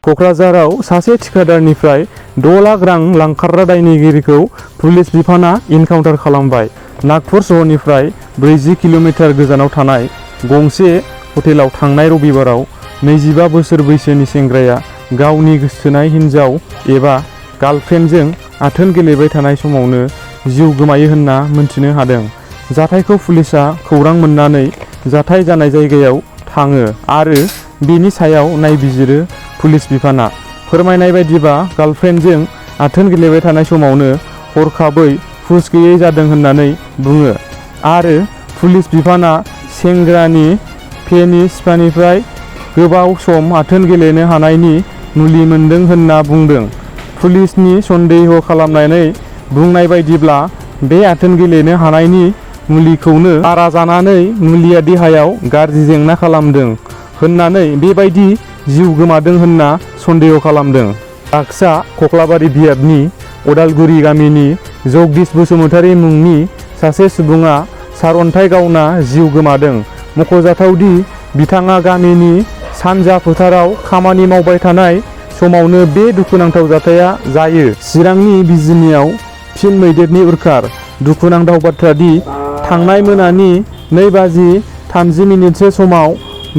क'क्राझाराव सासे थिखादारनिफ्राय 6 लाख रां लांखारग्रा दायनिगिरिखौ पुलिस बिफाना इनकाउन्टार खालामबाय। नागपुर सहरनिफ्राय 40 किल'मिटार गोजानाव थानाय गंसे हटेलाव थांनाय रबिबाराव 25 बोसोर बैसोनि सेंग्राया गावनि गोसथोनाय हिन्जाव एबा गार्लफ्रेन्डजों आथोन गेलेबाय थानाय समावनो जिउ गोमायो होनना मिन्थिनो हादों। जाथायखौ पुलिसा खौरां मोननानै जाथाय जानाय जायगायाव थाङो आरो बेनि सायाव नायबिजिरो। पुलिस बिफाना फोरमायनाय बायदिबा गार्लफ्रेन्डजों आथोन गेलेबाय थानाय समावनो हरखाबै हुस गैयै जादों होननानै बुङो आरो पुलिस बिफाना सेंग्रानि पेनिस सिफानिफ्राय गोबाव सम आथोन गेलेनो हानायनि मुलि मोनदों होनना बुंदों। पुलिसनि सन्देह खालामनानै बुंनाय बायदिब्ला बे आथोन गेलेनो हानायनि मुलिखौनो बारा जानानै मुलिया देहायाव गाज्रि जेंना खालामदों होननानै बेबायदि जिउ गोमादों होनना सन्देह खालामदों। बाक्सा खख्लाबारि बियाबनि अदालगुरि गामिनि जगदीश बसुमतारी मुंनि सासे सुबुङा सारअन्थाइ गावना जिउ गोमादों। मख'जाथावदि बिथाङा गामिनि सानजा फोथाराव खामानि मावबाय थानाय समावनो बे दुखुनांथाव जाथाया जायो। चिरांनि बिजिनियाव फिन मैदेरनि उरखार। दुखुनांथाव बाथ्रा दि थांनाय मोनानि 2:30 समाव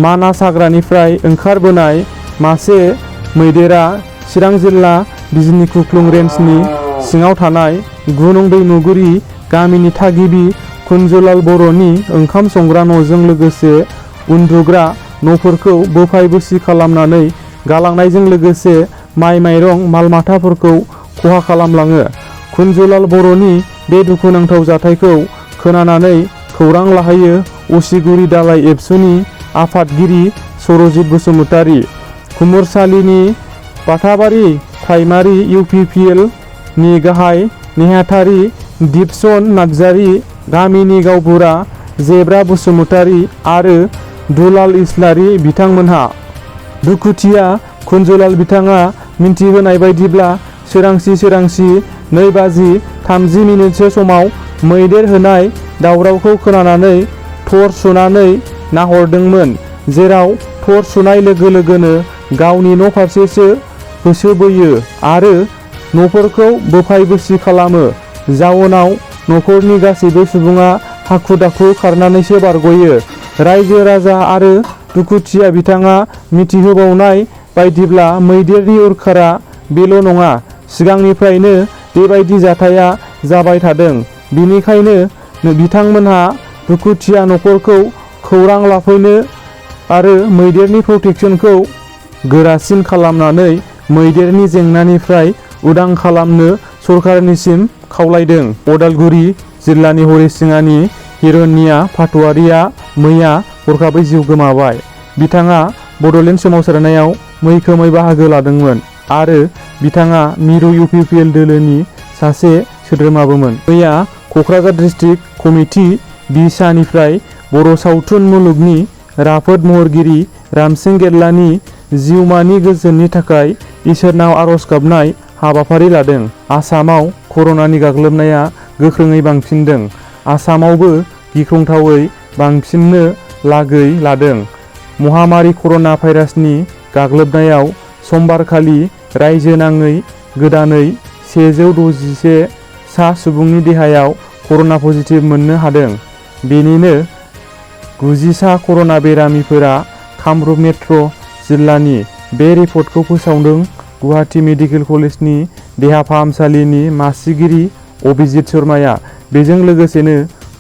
मानास हाग्रानिफ्राय ओंखारबोनाय मासे मैदेरा चिरां जिल्ला बिजिनि खुख्लुं रेन्जनि सिङाव थानाय 9 नं दैमुगुरि गामिनि थागिबि कुन्जलाल बर'नि ओंखाम संग्रा न'जों लोगोसे उन्दुग्रा न'फोरखौ बोफाय बोसि खालामनानै गालांनायजों लोगोसे माइ माइरं मालमाथाफोरखौ खहा खालामलाङो। कुन्जलाल बर'नि बे दुखुनांथाव जाथायखौ खोनानानै खौरां लाहैयो उसिगुरि दालाइ एबसुनि आफादगिरि सरजित बसुमतारी। खुमुरसालिनि बाथाबारि प्राइमारि UPPL नि गाहाय नेहाथारि दिपसन नार्जारी, गामिनि गावबुरा जेब्रा बसुमतारी आरो दुलाल इस्लारि बिथांमोनहा दुखुथिया। कुन्जलाल बिथाङा मिन्थिहोनाय बायदिब्ला सोरांसि 2:30 समाव मैदेर होनाय दावरावखौ खोनानानै टर्च सुनानै नाहरदोंमोन, जेराव टर्च सुनाय लोगो लोगोनो गावनि न' फारसेसो होसोबोयो आरो न'फोरखौ बोफाय बोसि खालामो। जाउनाव न'खरनि गासैबो सुबुङा हाखु दाखु खारनानैसो बारग'यो। रायजो राजा आरो दुखुथिया बिथाङा मिथिहोबावनाय बायदिब्ला मैदेरनि उरखारा बेल' नङा, सिगांनिफ्रायनो बेबायदि जाथाया जाबाय थादों। बिनिखायनो बिथांमोनहा दुखुथिया न'खरखौ खौरां लाफैनो आरो मैदेरनि प्रटेक्सनखौ गोरासिन खालामनानै मैदेरनि जेंनानिफ्राय उदां खालामनो सरकारनिसिम खावलायदों। अदालगुरि जिल्लानि हरिसिङानि हिरण्या फाथ'वारिया मैया हरखाबै जिउ गोमाबाय। बिथाङा बड'लेण्ड सोमावसारनायाव मैखोमै बाहागो लादोंमोन आरो बिथाङा मिरु UPPL दोलोनि सासे सोद्रोमाबोमोन। मैया क'क्राझार डिस्ट्रिक्ट कमिटि बिसानिफ्राय बर' सावथुन मुलुगनि राफोद महरगिरि रामसिं गेदलानि जिउमानि गोजोननि थाखाय इसोरनाव आर'ज गाबनाय हाबाफारि लादों। आसामाव कर'नानि गाग्लोबनाया गोख्रोङै बांफिनदों। आसामावबो गिख्रंथावै बांफिननो लागै लादों। महामारि कर'ना भाइरासनि गाग्लोबनायाव समबारखालि रायजो नाङै गोदानै 161 सा सुबुंनि देहायाव कर'ना पजिटिभ मोननो हादों। बेनिनो 90 सा कर'ना बेरामिफोरा कामरुप मेट्र' जिल्लानि। बे रिपर्टखौ फोसावदों गुवाहाटी मेडिकेल कलेजनि देहा फाहामसालिनि मासिगिरि अभिजित शर्माया। बेजों लोगोसेनो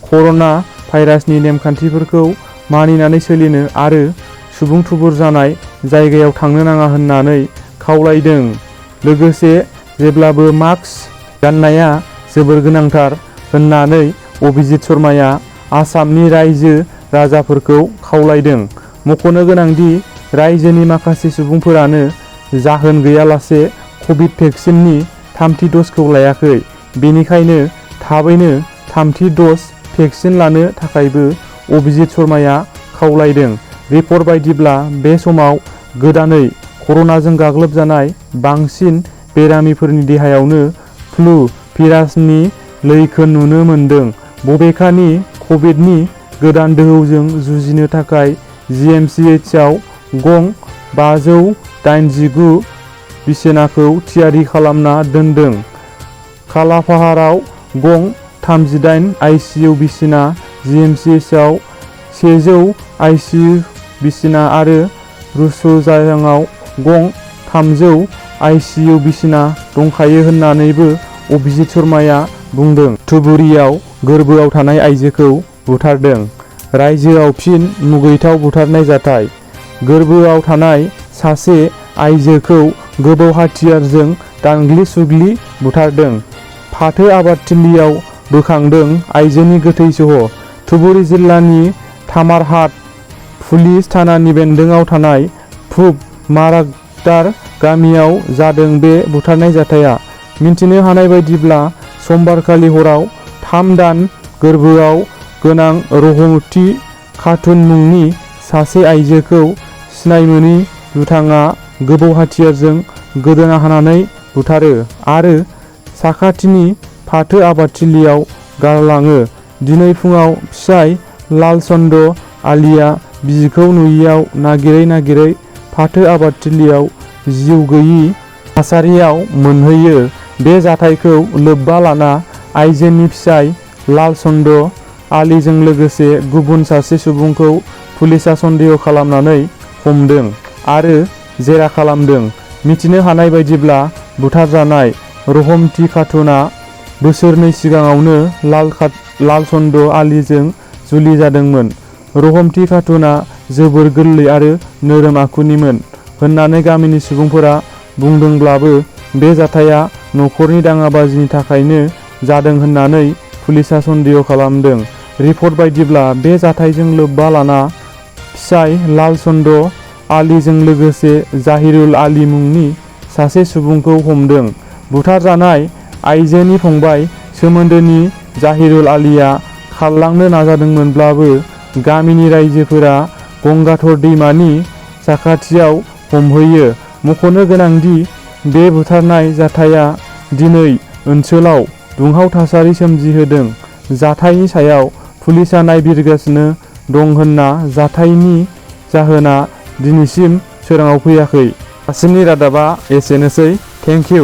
कर'ना भाइरासनि नेमखान्थिफोरखौ मानिनानै सोलिनो आरो सुबुं थुबुर जानाय जायगायाव थांनो नाङा होननानै खावलायदों। लोगोसे जेब्लाबो मास्क गाननाया जोबोर गोनांथार होननानै अभिजित शर्माया आसामनि रायजो राजाफोरखौ खावलायदों। मख'नो गोनांदि रायजोनि माखासे सुबुंफोरानो जाहोन गैयालासे कभिड भेक्सिननि 3थि द'जखौ लायाखै। बेनिखायनो थाबैनो 3थि द'ज भेक्सिन लानो थाखायबो अभिजित शर्माया खावलायदों। रिपर्ट बायदिब्ला बे समाव गोदानै कर'नाजों गाग्लोबजानाय बांसिन बेरामिफोरनि देहायावनो फ्लु भाइरासनि लैखोन नुनो मोन्दों। बबेखानि कभिडनि गोदान दोहौजों जुजिनो थाखाय GMCH आव गं 589 बिसिनाखौ थियारि खालामना दोनदों। खालापाहाराव गं 38 ICU बिसिना, GMCHआव 100 ICU बिसिना आरो रुसुजायाङाव गं 300 ICU बिसिना दंखायो होननानैबो अभिजित शर्माया बुंदों। धुबुरीयाव गोर्बोआव थानाय आइजोखौ बुथारदों। रायजोआव फिन मुगैथाव बुथारनाय जाथाय। गोर्बोआव थानाय सासे आइजोखौ गोबौ हाथियारजों दांग्लि सुग्लि बुथारदों। फाथो आबादथिलियाव बोखांदों आइजोनि गोथै सह। धुबुरी जिल्लानि थामारहाट पुलिस थानानि बेन्दोंआव थानाय फुब मारागदार गामियाव जादों बे बुथारनाय जाथाया। मिन्थिनो हानाय बायदिब्ला समबारखालि हराव 3 दान गोर्बोआव गोनां रहमति खातुन मुंनि सासे आइजोखौ सिनायमोनि दुथाङा गोबौ हाथियारजों गोदोना हानानै बुथारो आरो साखाथिनि फाथो आबादथिलियाव गारलाङो। दिनै फुङाव फिसाय लालचन्द आलीया बिसिखौ नुयैयाव नागिरै फाथो आबादथिलियाव जिउ गैयि थासारियाव मोनहैयो। बे जाथायखौ लोब्बा लाना आइजोनि फिसाय लालचन्द आलीजों लोगोसे गुबुन सासे सुबुंखौ पुलिसा सन्देह खालामनानै हमदों आरो जेरा खालामदों। मिथिनो हानाय बायदिब्ला बुथारजानाय रहमति खातुना बोसोरनै सिगाङावनो लालचन्द आलीजों जुलि जादोंमोन। रहमति खातुना जोबोर गोरलै आरो नोरोम आखुनिमोन होननानै गामिनि सुबुंफोरा बुंदोंब्लाबो बे जाथाया नखरनि दाङाबाजिनि थाखायनो जादों होननानै पुलिसा सन्देह खालामदों। रिपर्ट बायदिब्ला बे जाथायजों लोब्बा लाना फिसाय लालचन्द आलीजों लोगोसे जाहिरुल आली मुंनि सासे सुबुंखौ हमदों। बुथारजानाय आइजोनि फंबाय सोमोन्दोनि जाहिरुल आलीया खारलांनो नाजादोंमोनब्लाबो गामिनि रायजोफोरा गंगाधर दैमानि साखाथियाव हमहैयो। मख'नो गोनांदि बे बुथारनाय जाथाया दिनै ओनसोलाव दुंहाव थासारि सोमजिहोदों। जाथायनि सायाव पुलिसा नायबिजिरगासिनो दं होनना जाथायनि जाहोना दिनैसिम सोराङाव फैयाखै। दासिमनि रादाबा एसेनोसै। Thank you.